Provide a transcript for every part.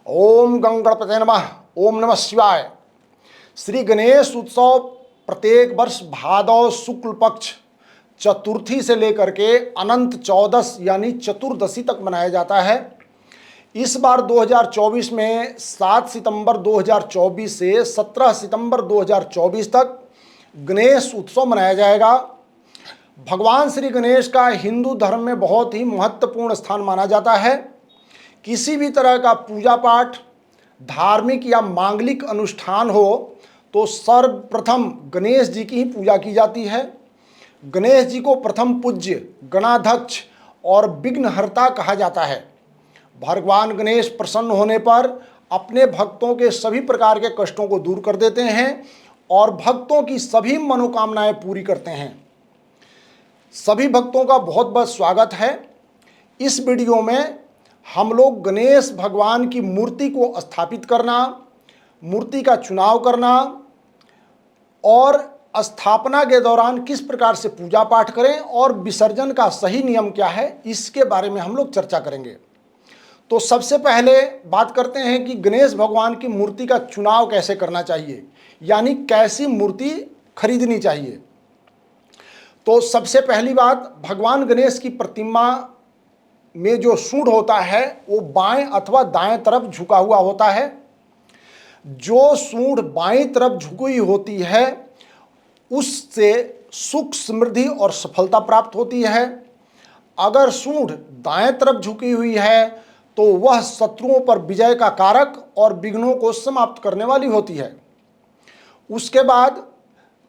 ओम गंगणपते नमः। ओम नमः शिवाय। श्री गणेश उत्सव प्रत्येक वर्ष भादव शुक्ल पक्ष चतुर्थी से लेकर के अनंत चौदस यानी चतुर्दशी तक मनाया जाता है। इस बार 2024 में 7 सितंबर 2024 से 17 सितंबर 2024 तक गणेश उत्सव मनाया जाएगा। भगवान श्री गणेश का हिंदू धर्म में बहुत ही महत्वपूर्ण स्थान माना जाता है। किसी भी तरह का पूजा पाठ, धार्मिक या मांगलिक अनुष्ठान हो तो सर्वप्रथम गणेश जी की ही पूजा की जाती है। गणेश जी को प्रथम पूज्य, गणाध्यक्ष और विघ्नहर्ता कहा जाता है। भगवान गणेश प्रसन्न होने पर अपने भक्तों के सभी प्रकार के कष्टों को दूर कर देते हैं और भक्तों की सभी मनोकामनाएं पूरी करते हैं। सभी भक्तों का बहुत बहुत स्वागत है। इस वीडियो में हम लोग गणेश भगवान की मूर्ति को स्थापित करना, मूर्ति का चुनाव करना और स्थापना के दौरान किस प्रकार से पूजा पाठ करें और विसर्जन का सही नियम क्या है, इसके बारे में हम लोग चर्चा करेंगे। तो सबसे पहले बात करते हैं कि गणेश भगवान की मूर्ति का चुनाव कैसे करना चाहिए, यानी कैसी मूर्ति खरीदनी चाहिए। तो सबसे पहली बात, भगवान गणेश की प्रतिमा में जो सूंड होता है वो बाएं अथवा दाएं तरफ झुका हुआ होता है। जो सूंड बाएं तरफ झुकी हुई होती है उससे सुख, समृद्धि और सफलता प्राप्त होती है। अगर सूंड दाएं तरफ झुकी हुई है तो वह शत्रुओं पर विजय का कारक और विघ्नों को समाप्त करने वाली होती है। उसके बाद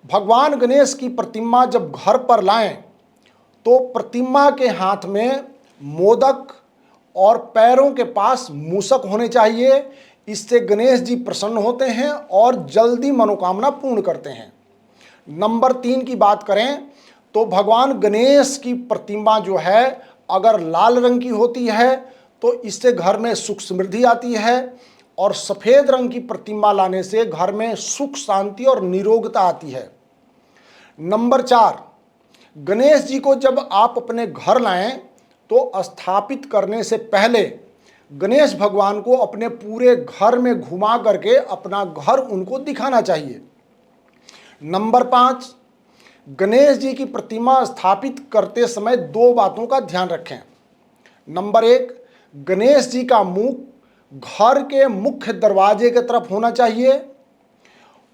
भगवान गणेश की प्रतिमा जब घर पर लाएं तो प्रतिमा के हाथ में मोदक और पैरों के पास मूषक होने चाहिए। इससे गणेश जी प्रसन्न होते हैं और जल्दी मनोकामना पूर्ण करते हैं। नंबर 3 की बात करें तो भगवान गणेश की प्रतिमा जो है अगर लाल रंग की होती है तो इससे घर में सुख समृद्धि आती है और सफ़ेद रंग की प्रतिमा लाने से घर में सुख, शांति और निरोगता आती है। नंबर 4, गणेश जी को जब आप अपने घर लाएं तो स्थापित करने से पहले गणेश भगवान को अपने पूरे घर में घुमा करके अपना घर उनको दिखाना चाहिए। नंबर 5, गणेश जी की प्रतिमा स्थापित करते समय 2 बातों का ध्यान रखें। नंबर 1, गणेश जी का मुख घर के मुख्य दरवाजे की तरफ होना चाहिए।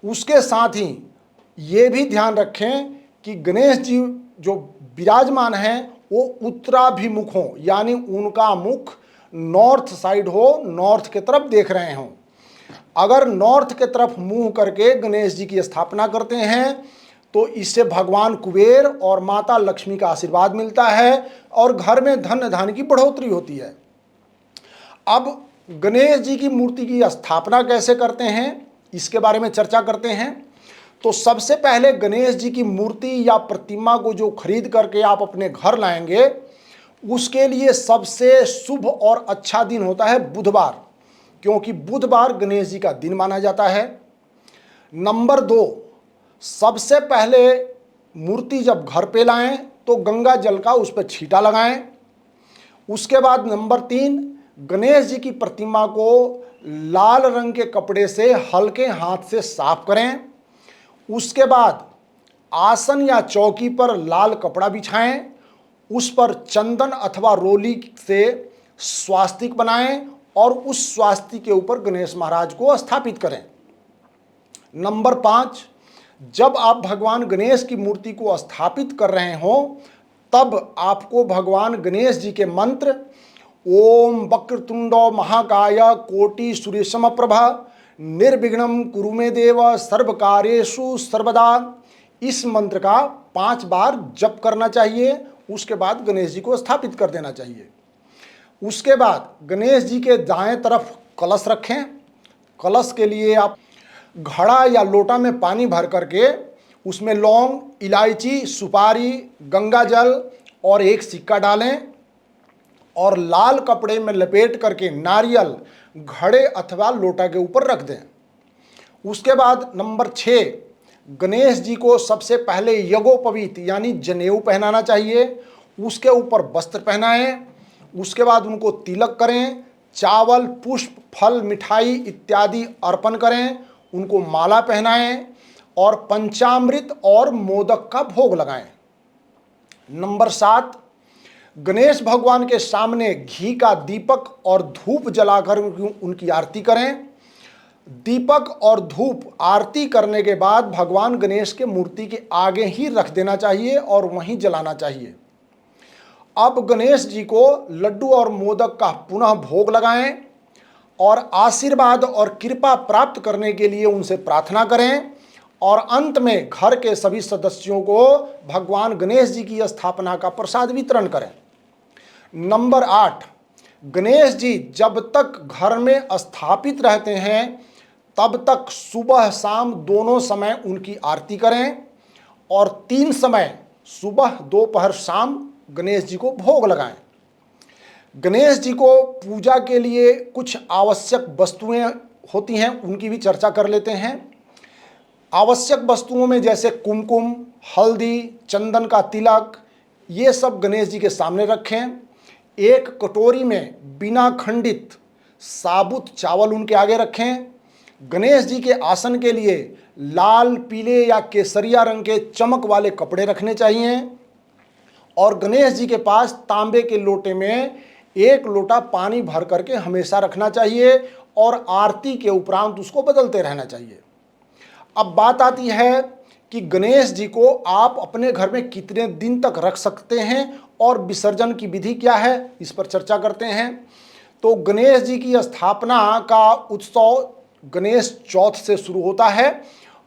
उसके साथ ही ये भी ध्यान रखें कि गणेश जी जो विराजमान हैं वो उत्तराभिमुख हों, यानी उनका मुख नॉर्थ साइड हो, नॉर्थ की तरफ देख रहे हों। अगर नॉर्थ की तरफ मुंह करके गणेश जी की स्थापना करते हैं तो इससे भगवान कुबेर और माता लक्ष्मी का आशीर्वाद मिलता है और घर में धन धान्य की बढ़ोतरी होती है। अब गणेश जी की मूर्ति की स्थापना कैसे करते हैं इसके बारे में चर्चा करते हैं। तो सबसे पहले गणेश जी की मूर्ति या प्रतिमा को जो खरीद करके आप अपने घर लाएंगे उसके लिए सबसे शुभ और अच्छा दिन होता है बुधवार, क्योंकि बुधवार गणेश जी का दिन माना जाता है। नंबर 2, सबसे पहले मूर्ति जब घर पे लाएं तो गंगा जल का उस पर छींटा लगाएं। उसके बाद नंबर 3, गणेश जी की प्रतिमा को लाल रंग के कपड़े से हल्के हाथ से साफ करें। उसके बाद आसन या चौकी पर लाल कपड़ा बिछाएं, उस पर चंदन अथवा रोली से स्वास्तिक बनाएं और उस स्वास्तिक के ऊपर गणेश महाराज को स्थापित करें। नंबर 5, जब आप भगवान गणेश की मूर्ति को स्थापित कर रहे हों तब आपको भगवान गणेश जी के मंत्र ओम वक्रतुंडो महाकाय कोटि सूर्यसम प्रभा निर्विघ्नं कुरु मे देव सर्व कार्येषु सर्वदा, इस मंत्र का 5 बार जप करना चाहिए। उसके बाद गणेश जी को स्थापित कर देना चाहिए। उसके बाद गणेश जी के दाएं तरफ कलश रखें। कलश के लिए आप घड़ा या लोटा में पानी भर करके उसमें लौंग, इलायची, सुपारी, गंगा जल और 1 सिक्का डालें और लाल कपड़े में लपेट करके नारियल घड़े अथवा लोटा के ऊपर रख दें। उसके बाद नंबर 6, गणेश जी को सबसे पहले यज्ञोपवीत यानी जनेऊ पहनाना चाहिए। उसके ऊपर वस्त्र पहनाएं। उसके बाद उनको तिलक करें। चावल, पुष्प, फल, मिठाई इत्यादि अर्पण करें, उनको माला पहनाएं और पंचामृत और मोदक का भोग लगाएं। नंबर 7, गणेश भगवान के सामने घी का दीपक और धूप जलाकर उनकी आरती करें। दीपक और धूप आरती करने के बाद भगवान गणेश के मूर्ति के आगे ही रख देना चाहिए और वहीं जलाना चाहिए। अब गणेश जी को लड्डू और मोदक का पुनः भोग लगाएं और आशीर्वाद और कृपा प्राप्त करने के लिए उनसे प्रार्थना करें और अंत में घर के सभी सदस्यों को भगवान गणेश जी की स्थापना का प्रसाद वितरण करें। नंबर 8, गणेश जी जब तक घर में स्थापित रहते हैं तब तक सुबह शाम दोनों समय उनकी आरती करें और 3 समय सुबह दोपहर शाम गणेश जी को भोग लगाएं। गणेश जी को पूजा के लिए कुछ आवश्यक वस्तुएं होती हैं, उनकी भी चर्चा कर लेते हैं। आवश्यक वस्तुओं में जैसे कुमकुम, हल्दी, चंदन का तिलक, ये सब गणेश जी के सामने रखें। एक कटोरी में बिना खंडित साबुत चावल उनके आगे रखें। गणेश जी के आसन के लिए लाल, पीले या केसरिया रंग के चमक वाले कपड़े रखने चाहिए और गणेश जी के पास तांबे के लोटे में 1 लोटा पानी भर करके हमेशा रखना चाहिए और आरती के उपरांत उसको बदलते रहना चाहिए। अब बात आती है कि गणेश जी को आप अपने घर में कितने दिन तक रख सकते हैं और विसर्जन की विधि क्या है, इस पर चर्चा करते हैं। तो गणेश जी की स्थापना का उत्सव गणेश चौथ से शुरू होता है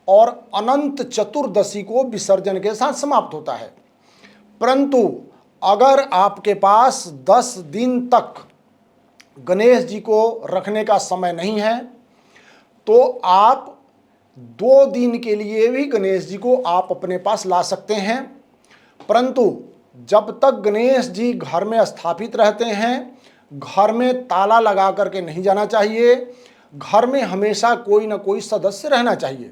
और अनंत चतुर्दशी को विसर्जन के साथ समाप्त होता है। परंतु अगर आपके पास 10 दिन तक गणेश जी को रखने का समय नहीं है तो आप 2 दिन के लिए भी गणेश जी को आप अपने पास ला सकते हैं। परंतु जब तक गणेश जी घर में स्थापित रहते हैं घर में ताला लगा करके नहीं जाना चाहिए, घर में हमेशा कोई ना कोई सदस्य रहना चाहिए।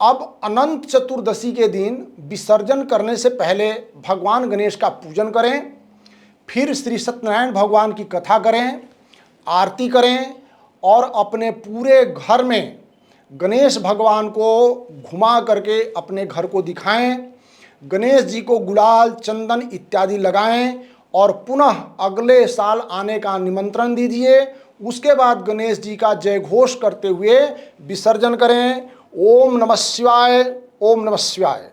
अब अनंत चतुर्दशी के दिन विसर्जन करने से पहले भगवान गणेश का पूजन करें, फिर श्री सत्यनारायण भगवान की कथा करें, आरती करें और अपने पूरे घर में गणेश भगवान को घुमा करके अपने घर को दिखाएं। गणेश जी को गुलाल, चंदन इत्यादि लगाएं और पुनः अगले साल आने का निमंत्रण दीजिए। उसके बाद गणेश जी का जय घोष करते हुए विसर्जन करें। ओम नमः शिवाय, ओम नमः शिवाय।